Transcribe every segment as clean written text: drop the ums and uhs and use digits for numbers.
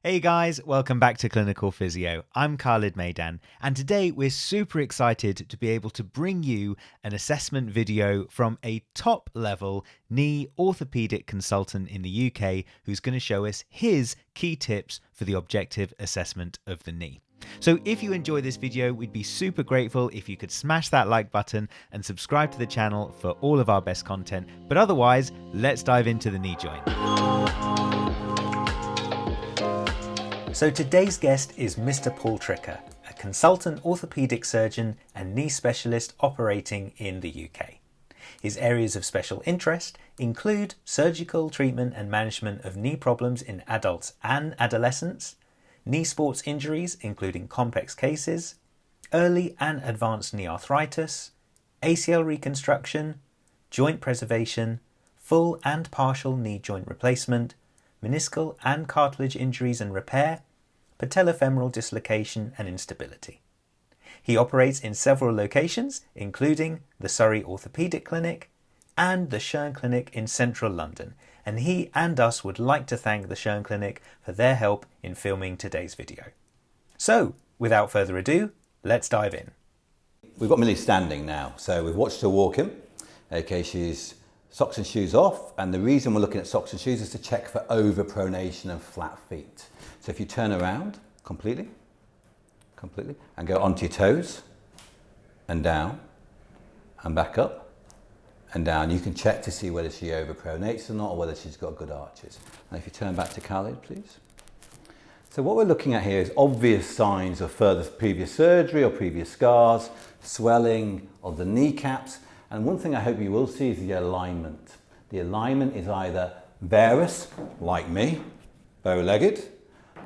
Hey guys, welcome back to Clinical Physio. I'm Khalid Maidan, and today we're super excited to be able to bring you an assessment video from a top level knee orthopedic consultant in the UK who's going to show us his key tips for the objective assessment of the knee. So if you enjoy this video, we'd be super grateful if you could smash that like button and subscribe to the channel for all of our best content. But otherwise, let's dive into the knee joint. So today's guest is Mr. Paul Tricker, a consultant orthopaedic surgeon and knee specialist operating in the UK. His areas of special interest include surgical treatment and management of knee problems in adults and adolescents, knee sports injuries including complex cases, early and advanced knee arthritis, ACL reconstruction, joint preservation, full and partial knee joint replacement, meniscal and cartilage injuries and repair, patellofemoral dislocation and instability. He operates in several locations, including the Surrey Orthopaedic Clinic and the Schern Clinic in central London, and he and us would like to thank the Schern Clinic for their help in filming today's video. So, without further ado, let's dive in. We've got Millie standing now, so we've watched her walking. Okay, she's socks and shoes off, and the reason we're looking at socks and shoes is to check for overpronation and flat feet. So if you turn around completely, and go onto your toes, and down, and back up, and down, you can check to see whether she overpronates or not, or whether she's got good arches. And if you turn back to Khalid, please. So what we're looking at here is obvious signs of further previous surgery or previous scars, swelling of the kneecaps, and one thing I hope you will see is the alignment. The alignment is either varus, like me, bow-legged,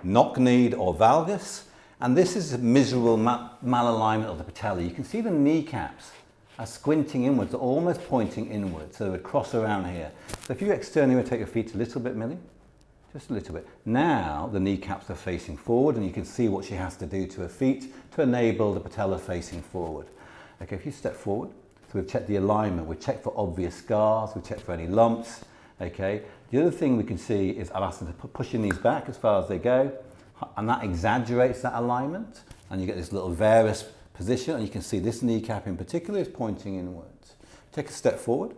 knock-kneed or valgus, and this is a miserable malalignment of the patella. You can see the kneecaps are squinting inwards, almost pointing inwards, so they would cross around here. So if you externally rotate your feet a little bit, Millie, just a little bit. Now the kneecaps are facing forward, and you can see what she has to do to her feet to enable the patella facing forward. Okay, if you step forward, so we've checked the alignment, we've checked for obvious scars, we've checked for any lumps, okay. The other thing we can see is I've asked them to push your knees back as far as they go, and that exaggerates that alignment, and you get this little varus position, and you can see this kneecap in particular is pointing inwards. Take a step forward,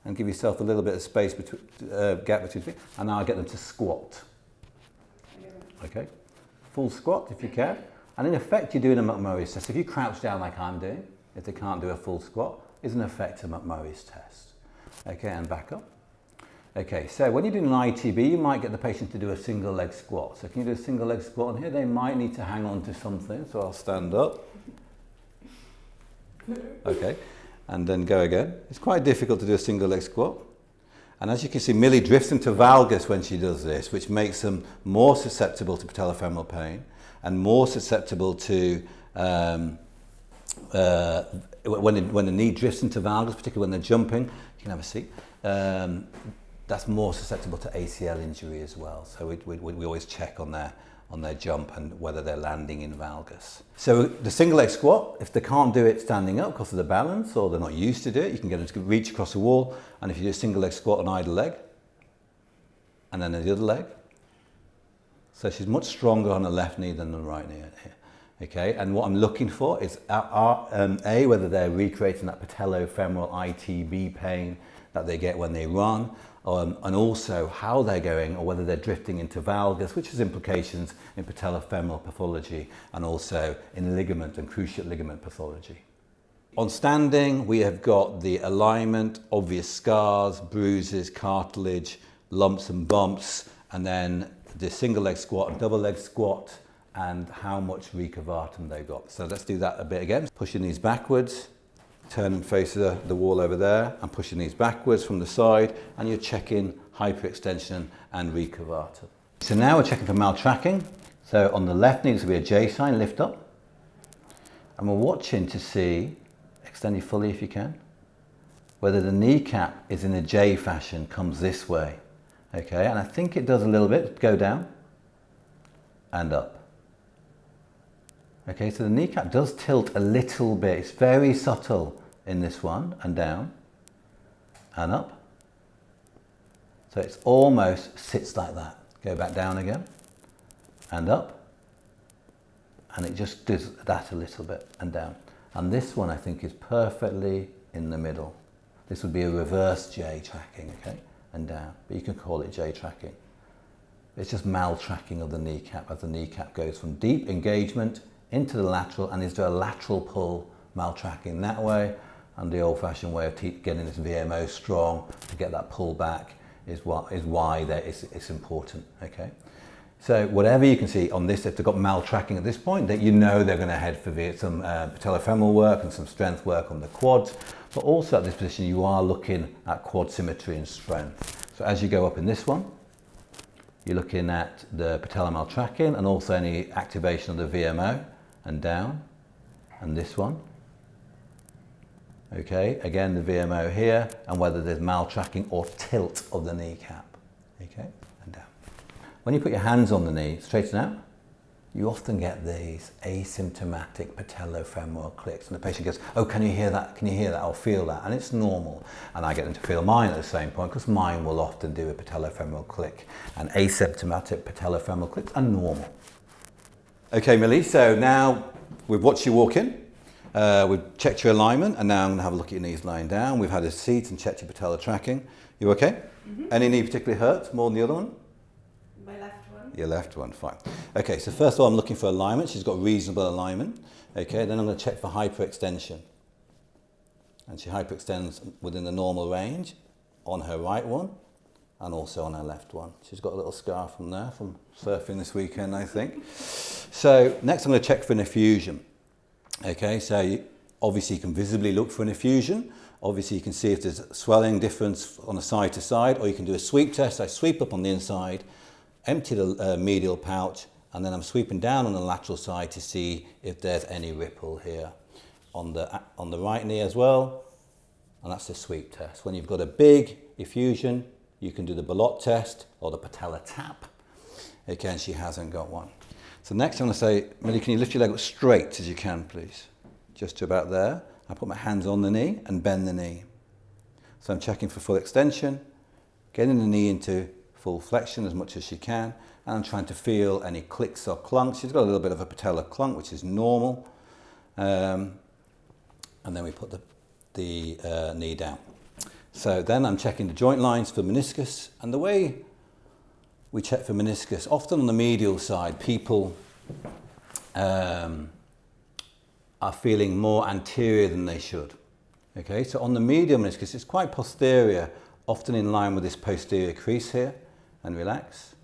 and give yourself a little bit of space, gap between feet, and now I get them to squat. Okay, full squat if you can, and in effect you're doing a McMurray's test. If you crouch down like I'm doing, if they can't do a full squat, is in effect a McMurray's test. Okay, and back up. Okay, so when you're doing an ITB, you might get the patient to do a single leg squat. So can you do a single leg squat on here? They might need to hang on to something, so I'll stand up. Okay, and then go again. It's quite difficult to do a single leg squat. And as you can see, Millie drifts into valgus when she does this, which makes them more susceptible to patellofemoral pain and more susceptible to when the knee drifts into valgus, particularly when they're jumping. You can have a seat. That's more susceptible to ACL injury as well. So we always check on their jump and whether they're landing in valgus. So the single leg squat, if they can't do it standing up because of the balance or they're not used to do it, you can get them to reach across the wall. And if you do a single leg squat on either leg, and then the other leg. So she's much stronger on the left knee than the right knee here. Okay, and what I'm looking for is A, whether they're recreating that patellofemoral ITB pain that they get when they run, and also how they're going, or whether they're drifting into valgus, which has implications in patellofemoral pathology and also in ligament and cruciate ligament pathology. On standing, we have got the alignment, obvious scars, bruises, cartilage, lumps and bumps, and then the single leg squat and double leg squat, and how much recurvatum they've got. So let's do that a bit again. Push your knees backwards, turn and face the wall over there, and push your knees backwards from the side, and you're checking hyperextension and recurvatum. So now we're checking for maltracking. So on the left knee, this will be a J sign, lift up. And we're watching to see, extend it fully if you can, whether the kneecap is in a J fashion, comes this way. Okay, and I think it does a little bit, go down and up. Okay, so the kneecap does tilt a little bit. It's very subtle in this one, and down and up. So it's almost sits like that. Go back down again and up. And it just does that a little bit and down. And this one I think is perfectly in the middle. This would be a reverse J tracking, okay, and down. But you can call it J tracking. It's just mal-tracking of the kneecap as the kneecap goes from deep engagement into the lateral, and is there a lateral pull mal-tracking that way? And the old-fashioned way of getting this VMO strong to get that pull back is why it's important, okay? So whatever you can see on this, if they've got mal-tracking at this point, that you know they're going to head for some patellofemoral work and some strength work on the quads. But also at this position, you are looking at quad symmetry and strength. So as you go up in this one, you're looking at the patellar mal-tracking and also any activation of the VMO and down, and this one. Okay, again the VMO here, and whether there's mal-tracking or tilt of the kneecap. Okay, and down. When you put your hands on the knee, straighten out, you often get these asymptomatic patellofemoral clicks, and the patient goes, oh, can you hear that? Can you hear that? I'll feel that. And it's normal. And I get them to feel mine at the same point, because mine will often do a patellofemoral click. And asymptomatic patellofemoral clicks are normal. Okay, Millie, so now we've watched you walk in. We've checked your alignment, and now I'm going to have a look at your knees lying down. We've had a seat and checked your patellar tracking. You okay? Mm-hmm. Any knee particularly hurts more than the other one? My left one. Your left one, fine. Okay, so first of all, I'm looking for alignment. She's got reasonable alignment. Okay, then I'm going to check for hyperextension. And she hyperextends within the normal range on her right one and also on her left one. She's got a little scar from there from surfing this weekend, I think. So next I'm going to check for an effusion. Okay, so obviously you can visibly look for an effusion. Obviously you can see if there's swelling difference on a side to side, or you can do a sweep test. I sweep up on the inside, empty the medial pouch, and then I'm sweeping down on the lateral side to see if there's any ripple here on the right knee as well. And that's the sweep test. When you've got a big effusion, you can do the Bellot test or the patellar tap. Again, she hasn't got one. So next I'm going to say, Millie, can you lift your leg up straight as you can, please? Just to about there. I put my hands on the knee and bend the knee. So I'm checking for full extension, getting the knee into full flexion as much as she can, and I'm trying to feel any clicks or clunks. She's got a little bit of a patellar clunk, which is normal. And then we put the knee down. So then I'm checking the joint lines for meniscus, and the way we check for meniscus, often on the medial side, people are feeling more anterior than they should. Okay, so on the medial meniscus, it's quite posterior, often in line with this posterior crease here, and relax.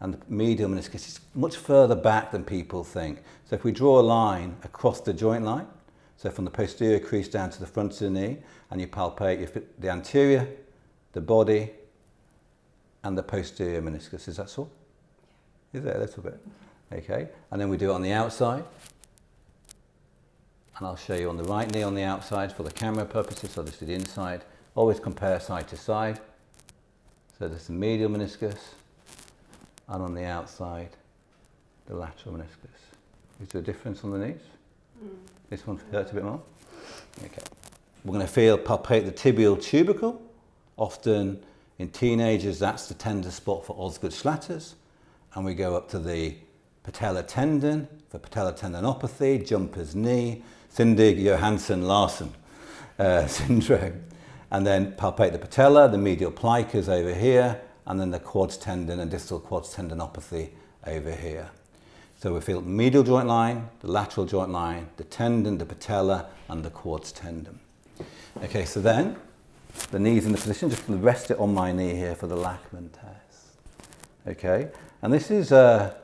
And the medial meniscus is much further back than people think. So if we draw a line across the joint line, so from the posterior crease down to the front of the knee, and you palpate the anterior, the body, and the posterior meniscus. Is that so? Is it a little bit? Okay, and then we do it on the outside. And I'll show you on the right knee on the outside for the camera purposes, so this is the inside. Always compare side to side. So this is the medial meniscus, and on the outside, the lateral meniscus. Is there a difference on the knees? This one hurts a bit more? Okay. We're going to palpate the tibial tubercle. Often in teenagers, that's the tender spot for Osgood-Schlatters. And we go up to the patellar tendon for patellar tendinopathy, jumper's knee, Syndig-Johansson-Larsen syndrome. And then palpate the patella, the medial plicus over here, and then the quads tendon and distal quads tendinopathy over here. So we feel the medial joint line, the lateral joint line, the tendon, the patella, and the quads tendon. Okay, so then the knee's in the position, just rest it on my knee here for the Lachman test. Okay, and this is a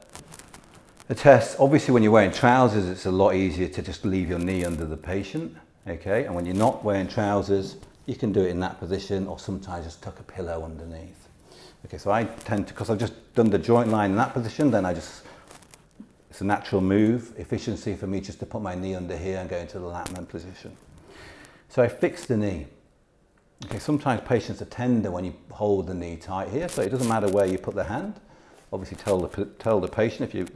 test. Obviously, when you're wearing trousers, it's a lot easier to just leave your knee under the patient. Okay, and when you're not wearing trousers, you can do it in that position, or sometimes just tuck a pillow underneath. Okay, so I tend to, because I've just done the joint line in that position, then it's a natural move, efficiency for me just to put my knee under here and go into the Lachman position. So I fix the knee. Okay, sometimes patients are tender when you hold the knee tight here, so it doesn't matter where you put the hand. Obviously tell the patient if you're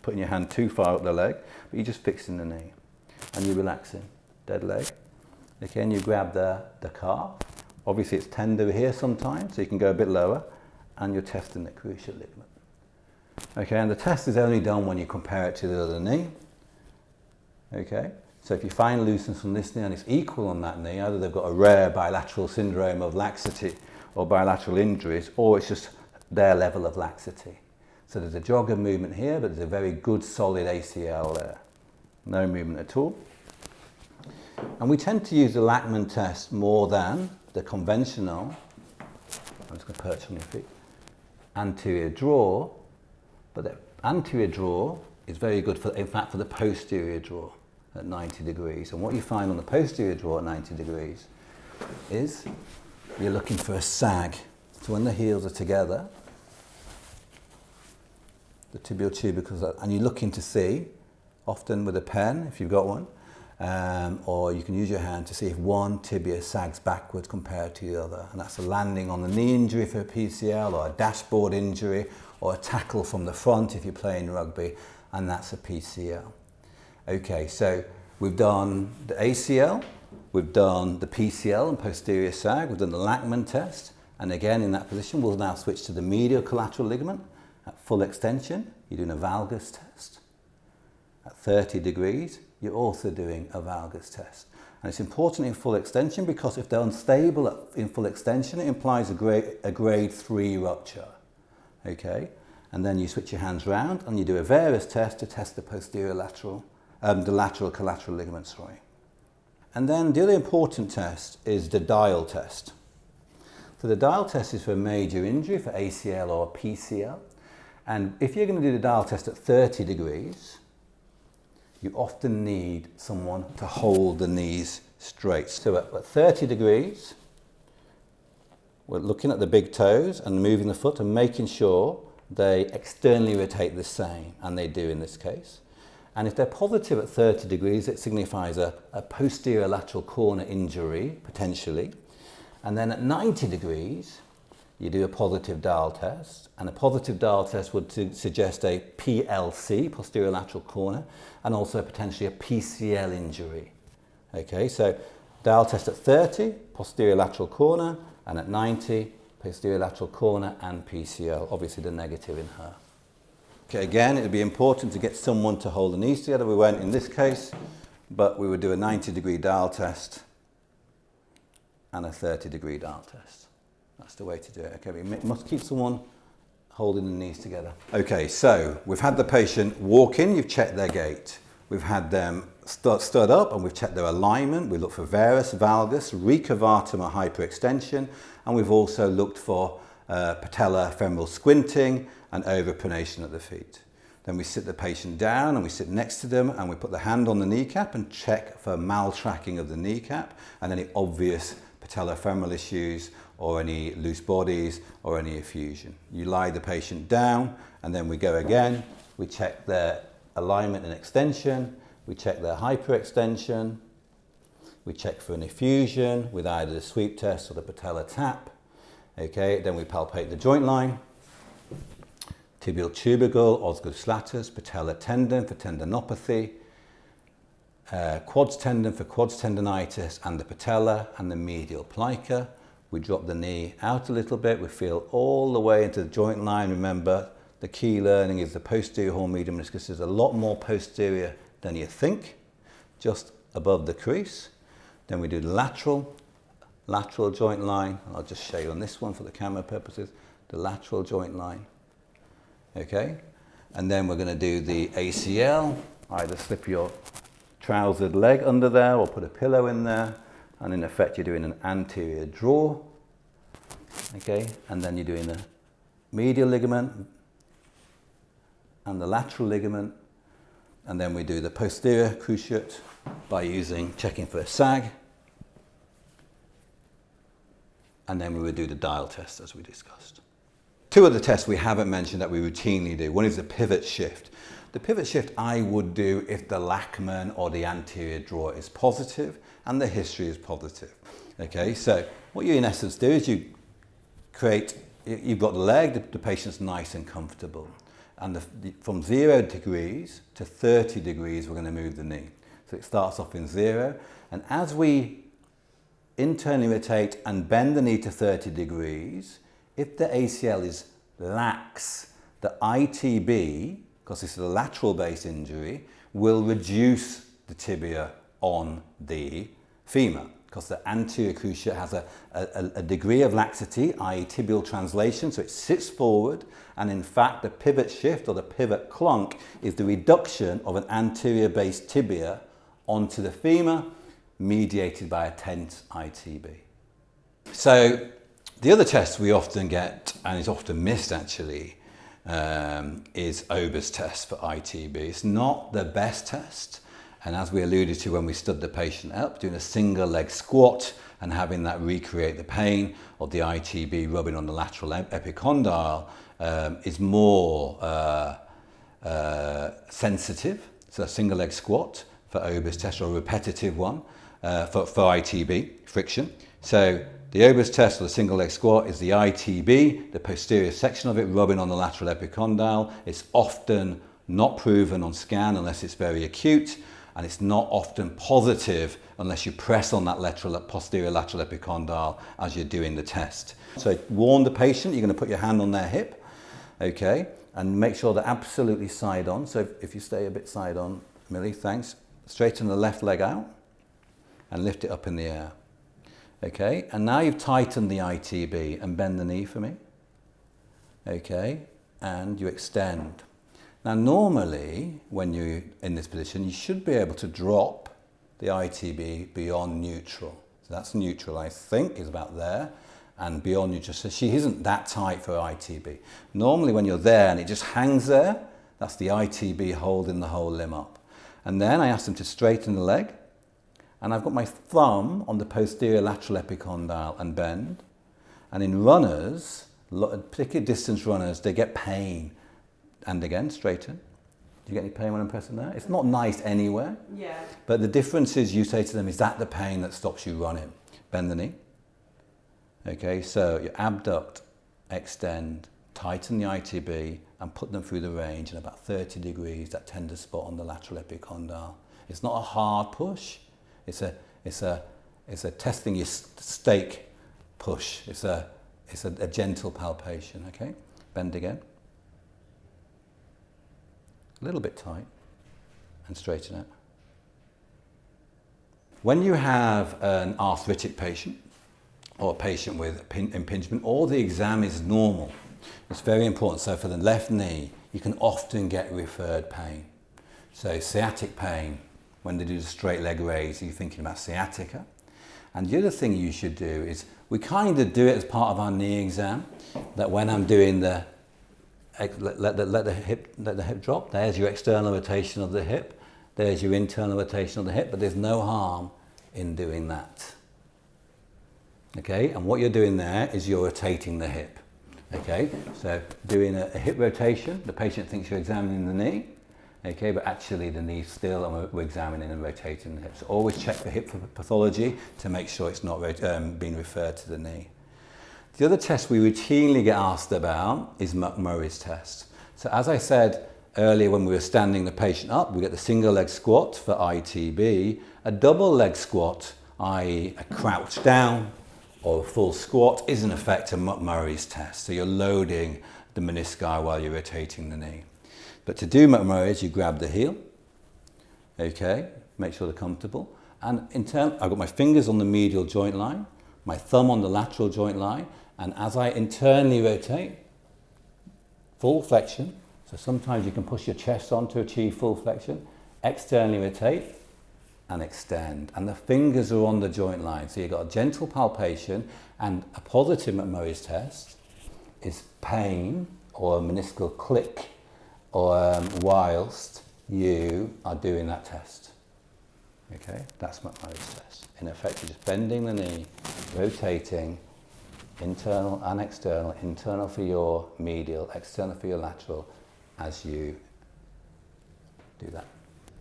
putting your hand too far up the leg, but you're just fixing the knee. And you're relaxing, dead leg. Okay, and you grab the calf. Obviously it's tender here sometimes, so you can go a bit lower, and you're testing the cruciate ligament. Okay, and the test is only done when you compare it to the other knee. Okay, so if you find looseness on this knee and it's equal on that knee, either they've got a rare bilateral syndrome of laxity or bilateral injuries, or it's just their level of laxity. So there's a jogger movement here, but there's a very good solid ACL there. No movement at all. And we tend to use the Lachman test more than the conventional, I'm just going to perch on your feet, anterior draw, but the anterior draw is very good for, in fact, for the posterior draw at 90 degrees. And what you find on the posterior draw at 90 degrees is you're looking for a sag. So when the heels are together, the tibial tubercles, and you're looking to see, often with a pen, if you've got one, or you can use your hand to see if one tibia sags backwards compared to the other. And that's a landing on the knee injury for a PCL, or a dashboard injury, or a tackle from the front if you're playing rugby, and that's a PCL. Okay, so we've done the ACL, we've done the PCL and posterior sag, we've done the Lachman test, and again in that position we'll now switch to the medial collateral ligament at full extension. You're doing a valgus test. At 30 degrees, you're also doing a valgus test. And it's important in full extension because if they're unstable in full extension, it implies a grade 3 rupture. Okay, and then you switch your hands round and you do a varus test to test the posterior lateral, the lateral collateral ligament, sorry. And then the other important test is the dial test. So the dial test is for a major injury, for ACL or PCL. And if you're going to do the dial test at 30 degrees, you often need someone to hold the knees straight. So at 30 degrees, we're looking at the big toes and moving the foot and making sure they externally rotate the same, and they do in this case. And if they're positive at 30 degrees, it signifies a posterior lateral corner injury, potentially. And then at 90 degrees, you do a positive dial test, and a positive dial test would suggest a PLC, posterior lateral corner, and also potentially a PCL injury. Okay, so dial test at 30, posterior lateral corner, and at 90, posterior lateral corner and PCL, obviously the negative in her. Okay, again, it would be important to get someone to hold the knees together. We won't in this case, but we would do a 90-degree dial test and a 30-degree dial test. That's the way to do it. Okay, we must keep someone holding the knees together. Okay, so we've had the patient walk in, you've checked their gait. We've had them stood up and we've checked their alignment. We look for varus, valgus, recurvatum or hyperextension, and we've also looked for patellofemoral squinting and overpronation at the feet. Then we sit the patient down and we sit next to them and we put the hand on the kneecap and check for maltracking of the kneecap and any obvious patellofemoral issues or any loose bodies or any effusion. You lie the patient down and then we go again. We check their alignment and extension. We check their hyperextension. We check for an effusion with either the sweep test or the patella tap. Okay, then we palpate the joint line. Tibial tubercle, Osgood Schlatters, patella tendon for tendinopathy, quads tendon for quads tendinitis, and the patella and the medial plica. We drop the knee out a little bit. We feel all the way into the joint line. Remember, the key learning is the posterior horn medial meniscus is a lot more posterior than you think, just above the crease. Then we do the lateral joint line. And I'll just show you on this one for the camera purposes, the lateral joint line. Okay, and then we're going to do the ACL. Either slip your trousered leg under there or put a pillow in there, and in effect you're doing an anterior draw. Okay, and then you're doing the medial ligament and the lateral ligament, and then we do the posterior cruciate by checking for a sag, and then we would do the dial test as we discussed. Two other tests we haven't mentioned that we routinely do. One is the pivot shift. The pivot shift I would do if the Lachman or the anterior draw is positive and the history is positive. Okay, so what you in essence do is you've got the leg, the patient's nice and comfortable. And from 0 degrees to 30 degrees, we're going to move the knee. So it starts off in 0. And as we internally rotate and bend the knee to 30 degrees, if the ACL is lax, the ITB, because this is a lateral based injury, will reduce the tibia on the femur, because the anterior cruciate has a degree of laxity, i.e. tibial translation, so it sits forward, and in fact the pivot shift or the pivot clunk is the reduction of an anterior based tibia onto the femur, mediated by a tense ITB. So the other test we often get, and is often missed actually, is Ober's test for ITB. It's not the best test, and as we alluded to when we stood the patient up, doing a single leg squat and having that recreate the pain of the ITB rubbing on the lateral epicondyle is more sensitive. So a single leg squat for Ober's test, or a repetitive one for ITB friction. So the Ober's test or the single leg squat is the ITB, the posterior section of it rubbing on the lateral epicondyle. It's often not proven on scan unless it's very acute, and it's not often positive unless you press on that posterior lateral epicondyle as you're doing the test. So warn the patient, you're going to put your hand on their hip, okay, and make sure they're absolutely side on. So if you stay a bit side on, Millie, thanks. Straighten the left leg out and lift it up in the air. Okay, and now you've tightened the ITB, and bend the knee for me. Okay, and you extend. Now normally, when you're in this position, you should be able to drop the ITB beyond neutral. So that's neutral, I think, is about there, and beyond neutral. So she isn't that tight for ITB. Normally when you're there and it just hangs there, that's the ITB holding the whole limb up. And then I ask them to straighten the leg, and I've got my thumb on the posterior lateral epicondyle and bend. And in runners, particularly distance runners, they get pain. And again, straighten. Do you get any pain when I'm pressing there? It's not nice anywhere. Yeah. But the difference is you say to them, is that the pain that stops you running? Bend the knee. Okay, so you abduct, extend, tighten the ITB, and put them through the range in about 30 degrees, that tender spot on the lateral epicondyle. It's not a hard push. It's a testing your stake push. It's a gentle palpation, okay? Bend again. A little bit tight, and straighten it. When you have an arthritic patient, or a patient with impingement, or the exam is normal, it's very important. So for the left knee, you can often get referred pain. So sciatic pain, when they do the straight leg raise, you're thinking about sciatica. And the other thing you should do is, we kind of do it as part of our knee exam, that when I'm doing the let the hip drop, there's your external rotation of the hip, there's your internal rotation of the hip, but there's no harm in doing that. Okay, and what you're doing there is you're rotating the hip. Okay, so doing a hip rotation, the patient thinks you're examining the knee, okay, but actually the knee's still, and we're examining and rotating the hip. So always check the hip for pathology to make sure it's not being referred to the knee. The other test we routinely get asked about is McMurray's test. So as I said earlier, when we were standing the patient up, we get the single leg squat for ITB, a double leg squat, i.e. a crouch down or a full squat, is in effect a McMurray's test. So you're loading the menisci while you're rotating the knee. But to do McMurray's, you grab the heel, okay, make sure they're comfortable. And I've got my fingers on the medial joint line, my thumb on the lateral joint line, and as I internally rotate, full flexion, so sometimes you can push your chest on to achieve full flexion, externally rotate and extend. And the fingers are on the joint line, so you've got a gentle palpation, and a positive McMurray's test is pain or a meniscal click or whilst you are doing that test. Okay, that's McMurray's test. In effect, you're just bending the knee, rotating, internal and external, internal for your medial, external for your lateral, as you do that.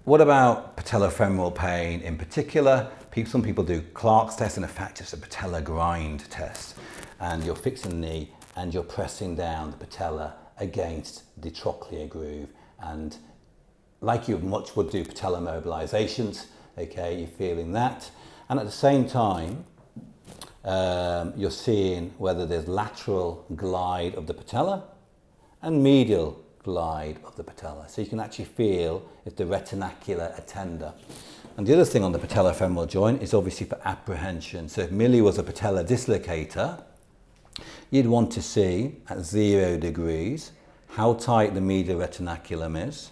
What about patellofemoral pain in particular? Some people do Clark's test, in effect it's a patella grind test, and you're fixing the knee and you're pressing down the patella against the trochlear groove, and like you much would do patella mobilizations, okay, you're feeling that, and at the same time you're seeing whether there's lateral glide of the patella and medial glide of the patella. So you can actually feel if the retinacular attender. And the other thing on the patellofemoral joint is obviously for apprehension. So if Millie was a patella dislocator, you'd want to see at 0 degrees how tight the medial retinaculum is,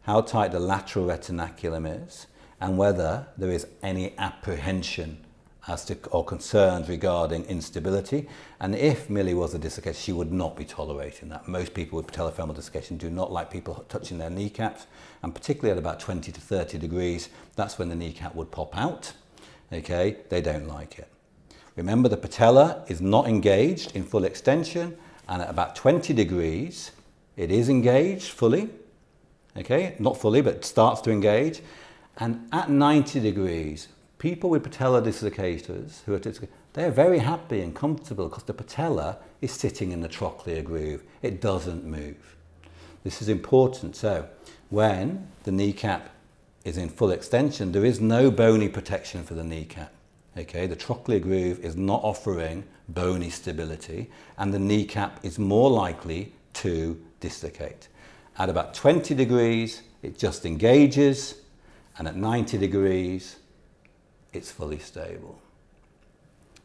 how tight the lateral retinaculum is, and whether there is any apprehension as to, or concerns regarding instability. And if Millie was a dislocator, she would not be tolerating that. Most people with patellofemoral dislocation do not like people touching their kneecaps, and particularly at about 20 to 30 degrees, that's when the kneecap would pop out. Okay, they don't like it. Remember, the patella is not engaged in full extension, and at about 20 degrees, it is engaged fully. Okay, not fully, but starts to engage. And at 90 degrees, people with patella dislocators who are they're very happy and comfortable because the patella is sitting in the trochlear groove. It doesn't move. This is important. So when the kneecap is in full extension, there is no bony protection for the kneecap. Okay, the trochlear groove is not offering bony stability, and the kneecap is more likely to dislocate. At about 20 degrees, it just engages, and at 90 degrees, it's fully stable.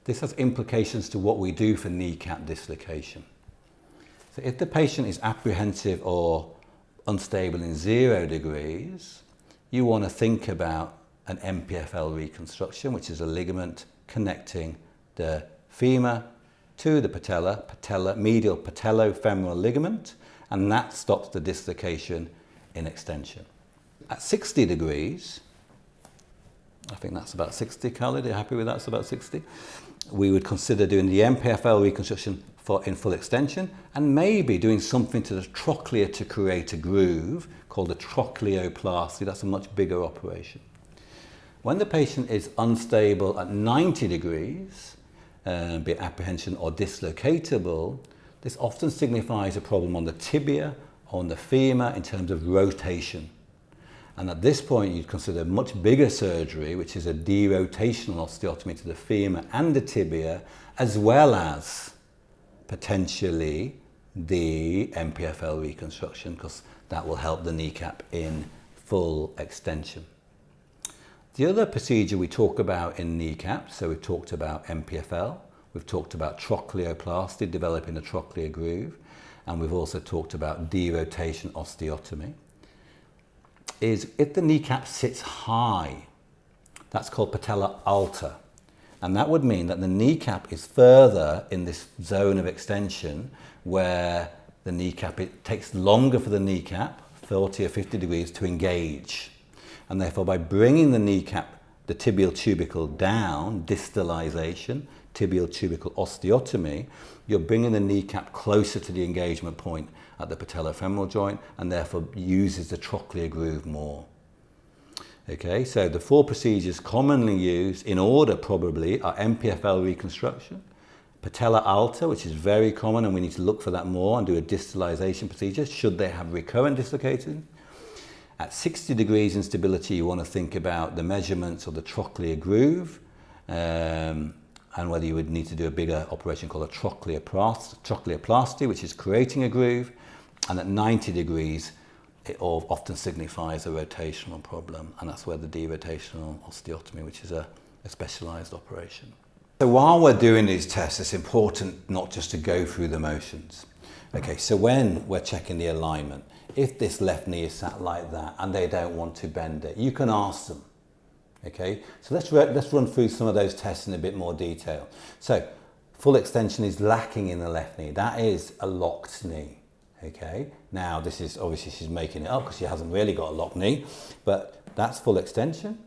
This has implications to what we do for kneecap dislocation. So if the patient is apprehensive or unstable in 0 degrees, you want to think about an MPFL reconstruction, which is a ligament connecting the femur to the patella, medial patellofemoral ligament, and that stops the dislocation in extension. At 60 degrees, I think that's about 60, Khalid, are you happy with that? It's about 60. We would consider doing the MPFL reconstruction in full extension, and maybe doing something to the trochlea to create a groove called a trochleoplasty. That's a much bigger operation. When the patient is unstable at 90 degrees, be it apprehension or dislocatable, this often signifies a problem on the tibia or on the femur in terms of rotation. And at this point, you'd consider much bigger surgery, which is a derotational osteotomy to the femur and the tibia, as well as potentially the MPFL reconstruction, because that will help the kneecap in full extension. The other procedure we talk about in kneecaps, so we've talked about MPFL, we've talked about trochleoplasty, developing a trochlear groove, and we've also talked about derotation osteotomy, is if the kneecap sits high, that's called patella alta. And that would mean that the kneecap is further in this zone of extension where the kneecap, it takes longer for the kneecap, 40 or 50 degrees, to engage. And therefore, by bringing the kneecap, the tibial tubercle down, distalization, tibial tubercle osteotomy, you're bringing the kneecap closer to the engagement point at the patellofemoral joint, and therefore uses the trochlear groove more. Okay, so the 4 procedures commonly used in order probably are MPFL reconstruction, patella alta, which is very common, and we need to look for that more and do a distalization procedure should they have recurrent dislocation. At 60 degrees instability, you want to think about the measurements of the trochlear groove, and whether you would need to do a bigger operation called a trochleoplasty, which is creating a groove. And at 90 degrees, it often signifies a rotational problem, and that's where the derotational osteotomy, which is a specialized operation. So while we're doing these tests, it's important not just to go through the motions. Okay, so when we're checking the alignment, if this left knee is sat like that and they don't want to bend it, you can ask them. Okay, so let's run through some of those tests in a bit more detail. So full extension is lacking in the left knee. That is a locked knee. Okay, now this is obviously she's making it up because she hasn't really got a locked knee, but that's full extension.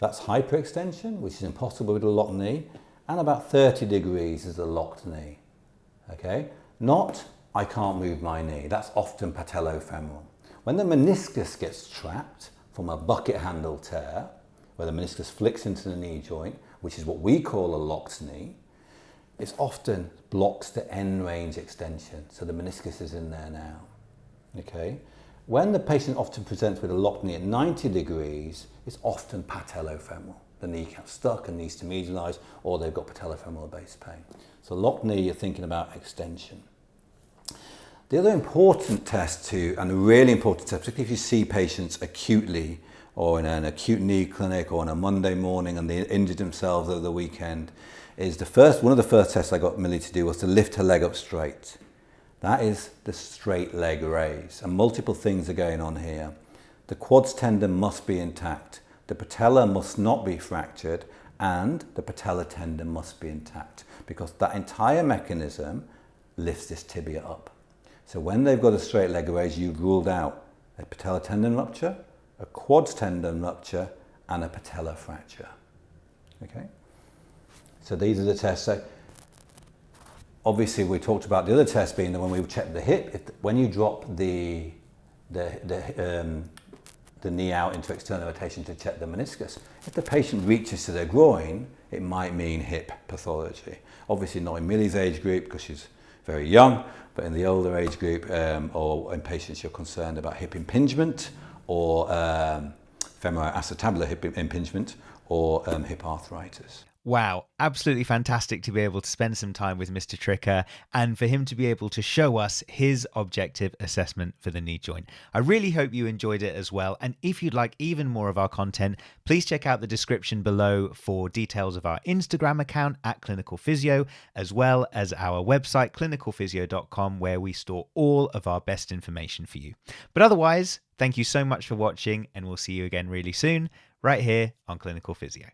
That's hyperextension, which is impossible with a locked knee, and about 30 degrees is a locked knee. Okay, not I can't move my knee. That's often patellofemoral. When the meniscus gets trapped from a bucket handle tear, where the meniscus flicks into the knee joint, which is what we call a locked knee, it often blocks the end range extension. So the meniscus is in there now. Okay. When the patient often presents with a locked knee at 90 degrees, it's often patellofemoral. The kneecap's stuck and needs to medialize, or they've got patellofemoral base pain. So locked knee, you're thinking about extension. The other important test too, and a really important test, particularly if you see patients acutely or in an acute knee clinic or on a Monday morning and they injured themselves over the weekend, is one of the first tests I got Millie to do was to lift her leg up straight. That is the straight leg raise, and multiple things are going on here. The quads tendon must be intact, the patella must not be fractured, and the patella tendon must be intact, because that entire mechanism lifts this tibia up. So when they've got a straight leg raise, you've ruled out a patella tendon rupture, a quads tendon rupture, and a patella fracture. Okay? So these are the tests. So obviously we talked about the other test being that when we check the hip, when you drop the knee out into external rotation to check the meniscus, if the patient reaches to their groin, it might mean hip pathology. Obviously not in Millie's age group because she's very young, but in the older age group or in patients you're concerned about hip impingement or femoroacetabular hip impingement or hip arthritis. Wow, absolutely fantastic to be able to spend some time with Mr. Tricker and for him to be able to show us his objective assessment for the knee joint. I really hope you enjoyed it as well. And if you'd like even more of our content, please check out the description below for details of our Instagram account at Clinical Physio, as well as our website, clinicalphysio.com, where we store all of our best information for you. But otherwise, thank you so much for watching, and we'll see you again really soon, right here on Clinical Physio.